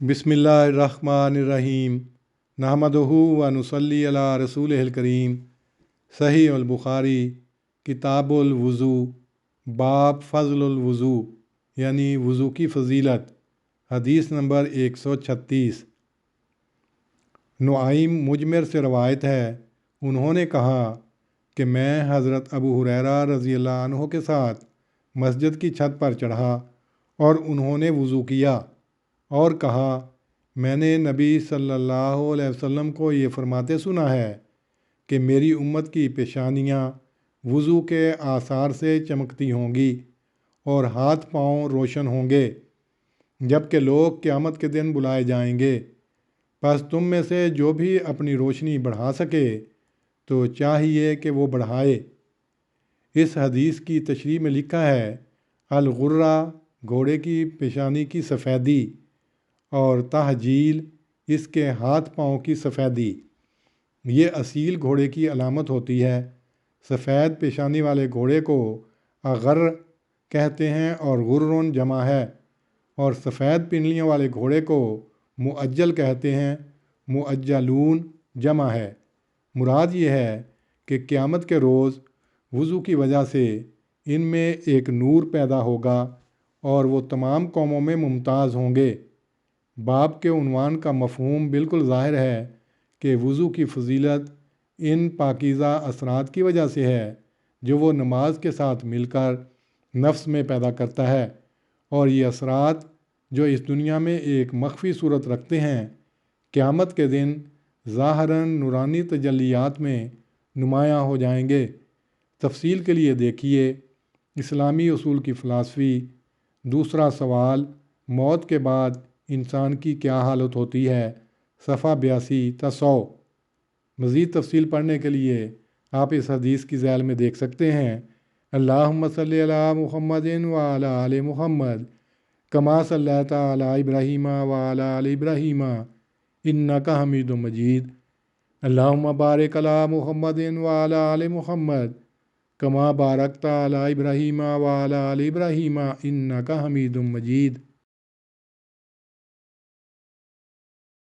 बिस्मिल्लाहिर्रहमानिर्रहीम नहमदुहु व नुसल्ली अला रसूलिहिल करीम। सही अल बुखारी किताबुल वुज़ू बाब फ़ज़लुल वुज़ू यानी वुज़ू की फ़जीलत। हदीस नंबर 136। नुआइम मुजमिर से रवायत है, उन्होंने कहा कि मैं हज़रत अबू हुरैरा रज़ियल्लाहु अन्हु के साथ मस्जिद की छत पर चढ़ा और उन्होंने वुज़ू किया और कहा, मैंने नबी सल्लल्लाहु अलैहि वसल्लम को ये फरमाते सुना है कि मेरी उम्मत की पेशानियाँ वुज़ू के आसार से चमकती होंगी और हाथ पाँव रोशन होंगे, जबकि लोग क़यामत के दिन बुलाए जाएंगे। बस तुम में से जो भी अपनी रोशनी बढ़ा सके तो चाहिए कि वो बढ़ाए। इस हदीस की तशरीह में लिखा है, अल गुर्रा घोड़े की पेशानी की सफ़ेदी और तहजील इसके हाथ पाँव की सफ़ेदी। ये असील घोड़े की अलामत होती है। सफ़ेद पेशानी वाले घोड़े को अगर कहते हैं और गुर्रुन जमा है, और सफ़ेद पिंडलियों वाले घोड़े को मुअज्जल कहते हैं, मुअज्जलून जमा है। मुराद ये है कि क़यामत के रोज़ वुज़ू की वजह से इनमें एक नूर पैदा होगा और वो तमाम कौमों में मुमताज़ होंगे। बाब के उन्वान का मफ़हूम बिल्कुल ज़ाहिर है कि वुज़ू की फ़जीलत इन पाकीज़ा असरात की वजह से है जो वो नमाज के साथ मिलकर नफ्स में पैदा करता है, और ये असरात जो इस दुनिया में एक मख्फी सूरत रखते हैं, क़यामत के दिन ज़ाहरन नूरानी तजल्लियात में नुमायाँ हो जाएंगे। तफसील के लिए देखिए इस्लामी उसूल की फ़िलासफ़ी। दूसरा सवाल, मौत के बाद इंसान की क्या हालत होती है? सफ़ा 82 ta 100। मज़ीद तफसील पढ़ने के लिए आप इस हदीस की ज़ैल में देख सकते हैं। अल्लाहुम्मा सल्लि अला मुहम्मदिन व अला आलि मुहम्मद कमा सल्लैता अला इब्राहीम व अला आलि इब्राहीम इन्नका हमीदुम मजीद। अल्लाहुम्मा बारिक अला मुहम्मदिन व अला आलि मुहम्मद कमा बारकता अला इब्राहीम व अला आलि इब्राहीम इन्नका हमीदुम मजीद।